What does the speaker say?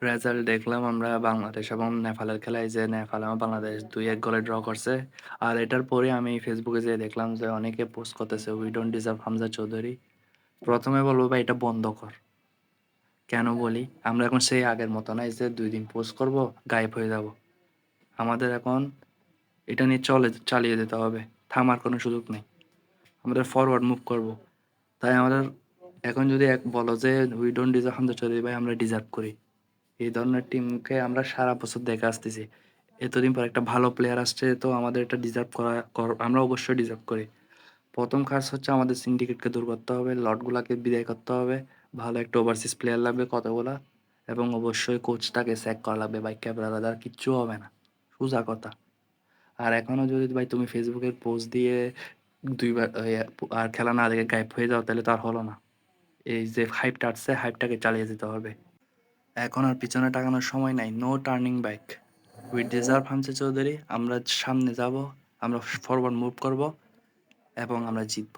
Result দেখলাম আমরা বাংলাদেশ এবং নেপালের খেলায় যে নেপাল এবং বাংলাদেশ ২-১ গোলে ড্র করছে। আর এটার পরে আমি ফেসবুকে যেয়ে দেখলাম যে অনেকে পোস্ট করতেছে "we don't deserve Hamza Chowdhury." ১ম এ বলব ভাই এটা বন্ধ কর। কেন বলি? আমরা এখন সেই আগের মতো নাই যে ২ দিন পোস্ট করব, গায়েব হয়ে যাব। আমাদের এখন এটা নিয়ে চালিয়ে যেতে হবে। থামার কোনো সুযোগ নেই। আমাদের ফরওয়ার্ড মুভ করব। তাই আমাদের এখন যদি বলো যে "we don't deserve Hamza Chowdhury" ভাই আমরা ডিজার্ভ করি। এই ধরনের টিমকে আমরা সারা বছর দেখে আসতেছি। এতদিন পর একটা ভালো প্লেয়ার আসছে তো আমাদের এটা ডিজার্ভ আমরা অবশ্যই ডিজার্ভ করি। ১ম কাজ হচ্ছে আমাদের সিন্ডিকেটকে দূর করতে হবে, লটগুলাকে বিদায় করতে হবে। ভালো একটা ওভারসিজ প্লেয়ার লাগবে কতগুলা এবং অবশ্যই কোচটাকে স্যাক করা লাগবে ভাই ক্যাবরার দ্বারা কিচ্ছু হবে না। সোজা কথা। আর এখনো যদি ভাই তুমি ফেসবুকের পোস্ট দিয়ে ২ বার আর খেলা না দেখে গায়েব হয়ে যাও তাহলে তো আর হলো না। এই যে হাইপটা আসছে হাইপটাকে চালিয়ে যেতে হবে। এখন আর পিছনে তাকানোর সময় নাই। No turning back. We deserve Hamza Chowdhury. আমরা সামনে যাব। আমরা ফরওয়ার্ড মুভ করব এবং আমরা জিতব।